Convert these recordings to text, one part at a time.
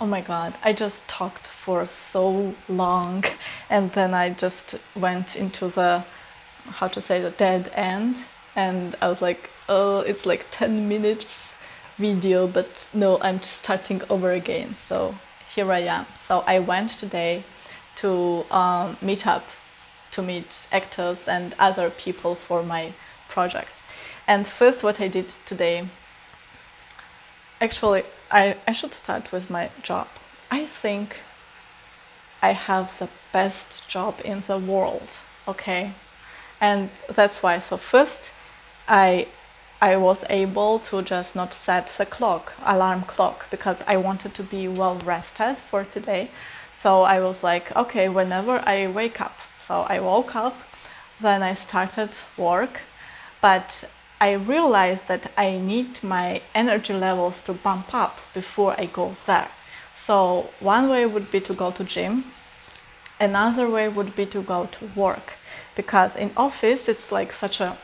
Oh my God, I just talked for so long and then I just went into the, how to say, the dead end. And I was like, oh, it's like 10 minutes video, but no, I'm just starting over again. So here I am. So I went today to meetup to meet actors and other people for my project. And first, what I did today, actually, I should start with my job. I think I have the best job in the world, okay? And that's why. So first, I I was able to just not set the alarm clock, because I wanted to be well rested for today. So I was like, okay, whenever I wake up. So I woke up, then I started work, but I realized that I need my energy levels to bump up before I go there. So one way would be to go to gym. Another way would be to go to work, because in office it's like such a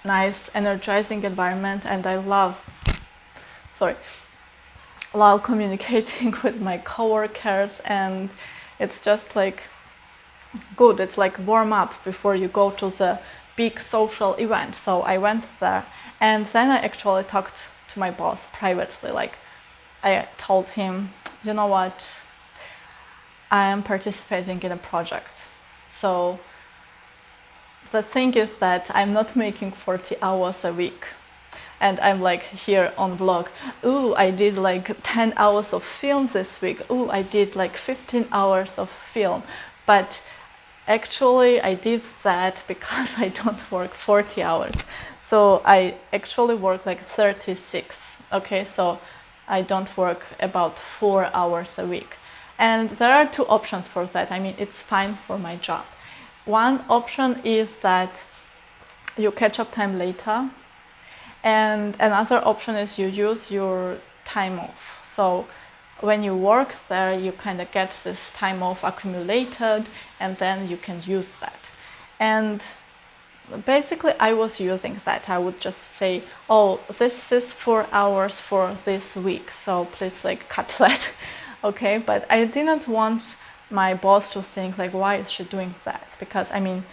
nice, energizing environment, and I love communicating with my coworkers, and it's just like good. It's like warm up before you go to the big social event. So I went there, and then I actually talked to my boss privately. Like, I told him, you know what, I am participating in a project. So the thing is that I'm not making 40 hours a week. And I'm like here on vlog, ooh, I did like 10 hours of film this week. Ooh, I did like 15 hours of film. But actually I did that because I don't work 40 hours. So I actually work like 36. Okay, so I don't work about 4 hours a week. And there are two options for that. I mean, it's fine for my job. One option is that you catch up time later, and another option is you use your time off. So when you work there, you kind of get this time off accumulated, and then you can use that. And basically I was using that. I would just say, oh, this is 4 hours for this week, so please like cut that. Okay, but I didn't want my boss to think like, why is she doing that? Because I mean,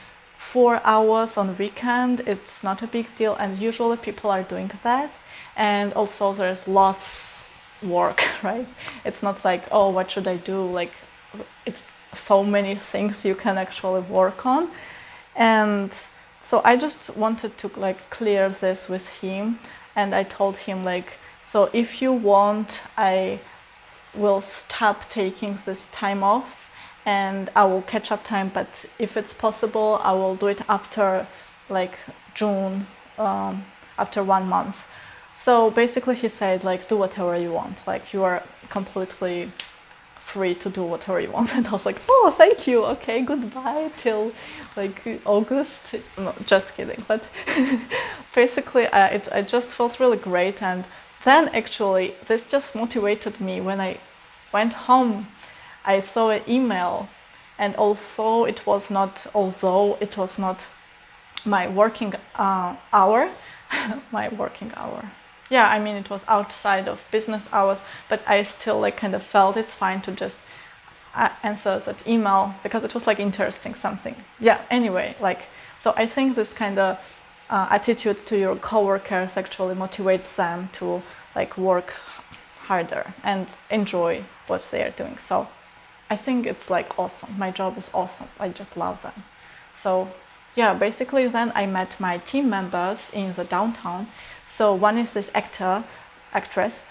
4 hours on weekend, it's not a big deal, and usually people are doing that. And also there's lots work, right? It's not like, oh, what should I do? Like, it's so many things you can actually work on. And so I just wanted to like clear this with him, and I told him like, so if you want, I will stop taking this time off and I will catch up time, but if it's possible, I will do it after like June, after 1 month. So basically he said like, do whatever you want, like you are completely free to do whatever you want. And I was like, oh, thank you, okay, goodbye till like August. No, just kidding. But basically I just felt really great. And then actually this just motivated me. When I went home, I saw an email, and although it was not my working hour, my working hour. Yeah, I mean, it was outside of business hours, but I still like kind of felt it's fine to just answer that email, because it was like interesting something. Yeah, anyway, like, so I think this kind of attitude to your coworkers actually motivates them to like work harder and enjoy what they are doing. So I think it's like awesome. My job is awesome. I just love them. So yeah, basically then I met my team members in the downtown. So one is this actress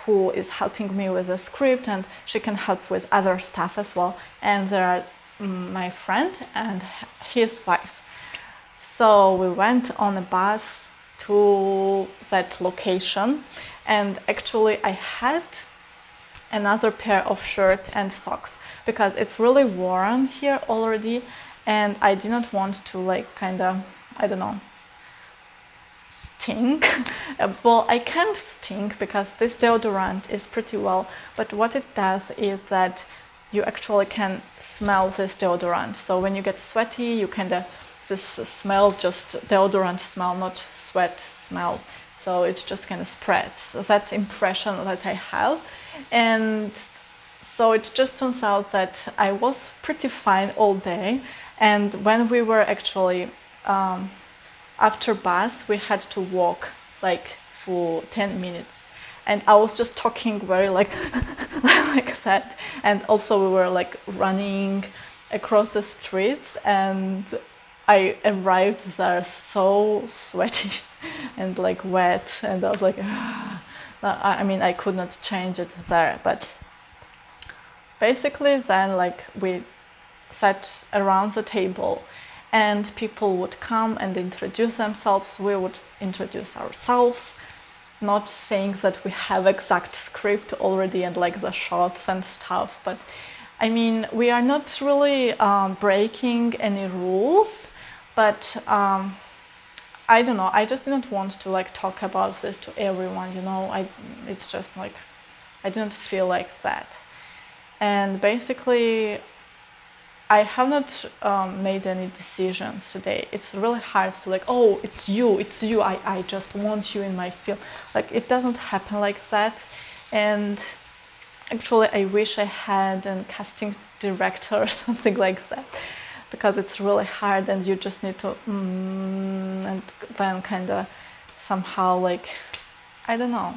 who is helping me with the script, and she can help with other stuff as well. And there are my friend and his wife. So we went on a bus to that location, and actually I had another pair of shirts and socks because it's really warm here already, and I didn't want to like kind of, I don't know, stink. Well, I can't stink because this deodorant is pretty well, but what it does is that you actually can smell this deodorant. So when you get sweaty, you kind of, this smell, just deodorant smell, not sweat smell. so it just kind of spreads that impression that I have. And so it just turns out that I was pretty fine all day, and when we were actually after bus, we had to walk like for 10 minutes, and I was just talking very like like that, and also we were like running across the streets, and I arrived there so sweaty and like wet, and I was like I mean, I could not change it there. But basically then, like, we sat around the table and people would come and introduce themselves. We would introduce ourselves, not saying that we have exact script already and like the shots and stuff, but I mean, we are not really breaking any rules, but I don't know, I just didn't want to like talk about this to everyone, you know. It's just like, I didn't feel like that. And basically I have not made any decisions today. It's really hard to like, oh, it's you, I just want you in my film. Like, it doesn't happen like that. And actually I wish I had a casting director or something like that, because it's really hard and you just need to and then kind of somehow like, I don't know.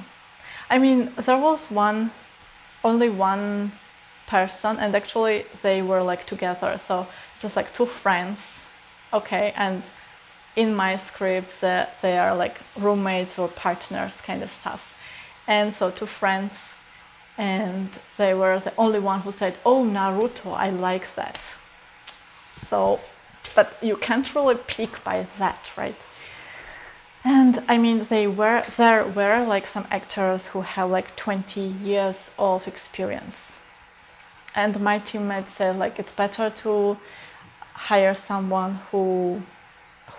I mean, there was only one person, and actually they were like together, so just like two friends, okay, and in my script they are like roommates or partners kind of stuff. And so two friends, and they were the only one who said, oh, Naruto, I like that. So, but you can't really pick by that, right? And I mean, there were like some actors who have like 20 years of experience. And my teammate said like, it's better to hire someone who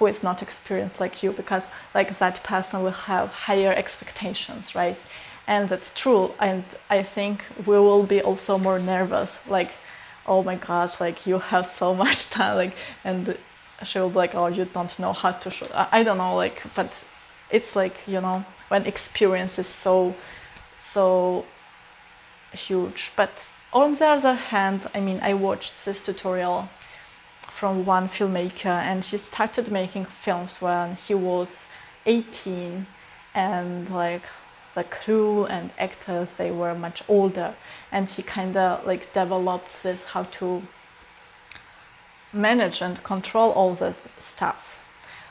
is not experienced like you, because like that person will have higher expectations, right? And that's true. And I think we will be also more nervous, like, oh my gosh, like you have so much time, like, and she will be like, oh, you don't know how to shoot. I don't know, like, but it's like, you know, when experience is so huge. But on the other hand, I mean, I watched this tutorial from one filmmaker, and he started making films when he was 18, and like the crew and actors, they were much older, and he kind of like developed this how to manage and control all this stuff.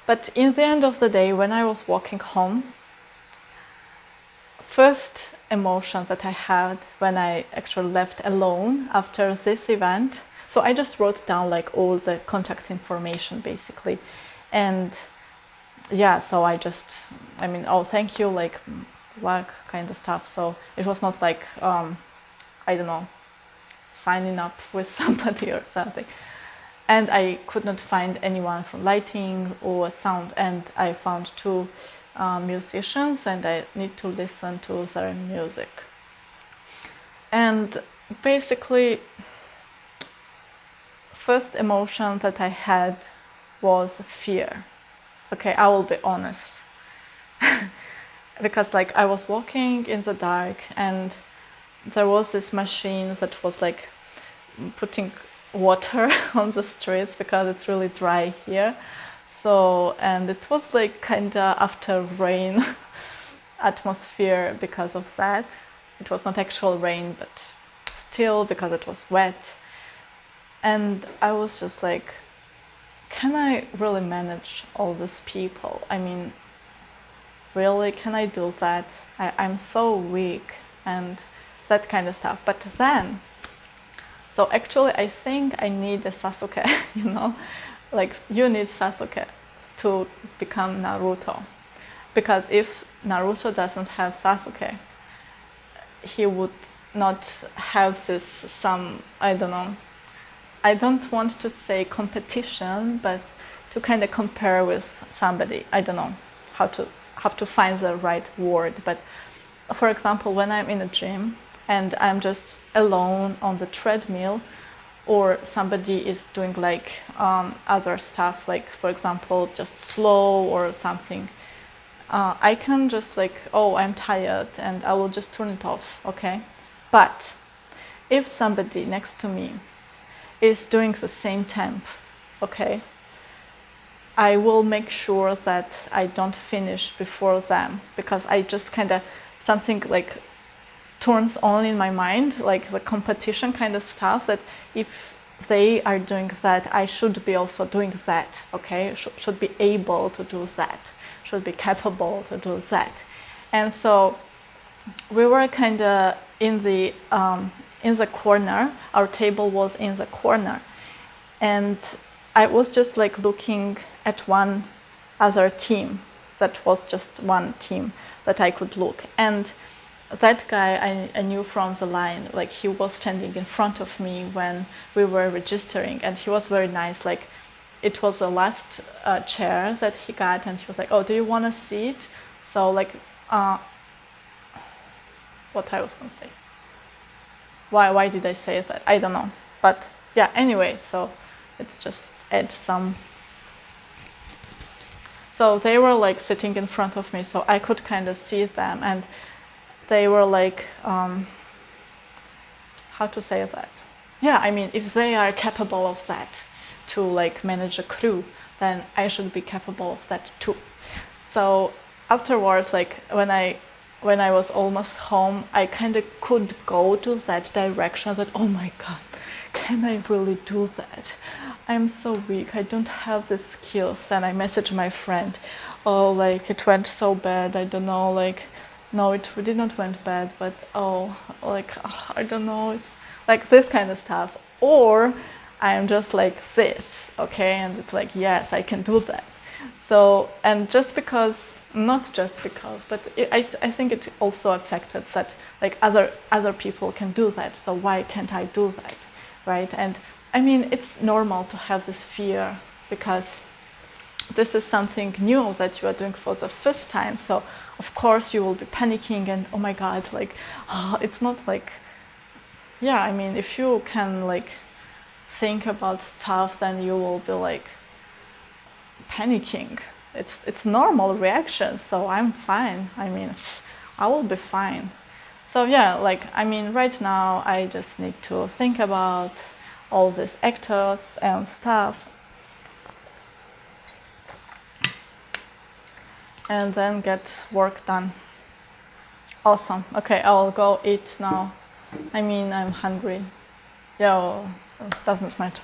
But in the end of the day, when I was walking home, first emotion that I had when I actually left alone after this event, so I just wrote down like all the contact information basically, and yeah, so I mean, oh, thank you, like kind of stuff. So it was not like I don't know, signing up with somebody or something. And I could not find anyone from lighting or sound, and I found two musicians, and I need to listen to their music. And basically, first emotion that I had was fear. Okay, I will be honest. Because like I was walking in the dark, and there was this machine that was like putting water on the streets because it's really dry here. So, and it was like kind of after rain atmosphere because of that. It was not actual rain, but still, because it was wet. And I was just like, can I really manage all these people? I mean, really, can I do that? I'm so weak and that kind of stuff. But then, so actually I think I need a Sasuke, you know, like you need Sasuke to become Naruto. Because if Naruto doesn't have Sasuke, he would not have this I don't know, I don't want to say competition, but to kind of compare with somebody. I don't know how to find the right word. But for example, when I'm in a gym and I'm just alone on the treadmill, or somebody is doing like other stuff, like for example just slow or something, I can just like, oh, I'm tired, and I will just turn it off, okay? But if somebody next to me is doing the same temp, okay, I will make sure that I don't finish before them, because I just kind of, something like turns on in my mind, like the competition kind of stuff, that if they are doing that, I should be also doing that, okay? Should be able to do that, should be capable to do that. And so we were kind of in the corner. Our table was in the corner, and I was just like looking at one other team. That was just one team that I could look. And that guy I knew from the line, like he was standing in front of me when we were registering, and he was very nice. Like it was the last chair that he got, and he was like, oh, do you want a seat? So like, what I was gonna say. Why did I say that? I don't know. But yeah, anyway, so it's just add some. So they were like sitting in front of me, so I could kind of see them, and they were like, how to say that? Yeah, I mean, if they are capable of that to like manage a crew, then I should be capable of that too. So afterwards, like when I was almost home, I kind of could go to that direction, that, oh my God, can I really do that? I'm so weak, I don't have the skills. Then I messaged my friend, oh, like it went so bad, I don't know, like, no, it did not went bad, but oh, like, I don't know, it's like this kind of stuff. Or I'm just like this, okay, and it's like, yes, I can do that. So, and just because, not just because, but I think it also affected that like other people can do that, so why can't I do that, right? And I mean, it's normal to have this fear, because this is something new that you are doing for the first time. So of course you will be panicking, and oh my God, like, oh, it's not like, yeah, I mean, if you can like think about stuff, then you will be like panicking. It's normal reaction, so I'm fine. I mean, I will be fine. So yeah, like, I mean, right now I just need to think about all these actors and stuff, and then get work done. Awesome. Okay, I'll go eat now. I mean, I'm hungry. Yeah, well, it doesn't matter.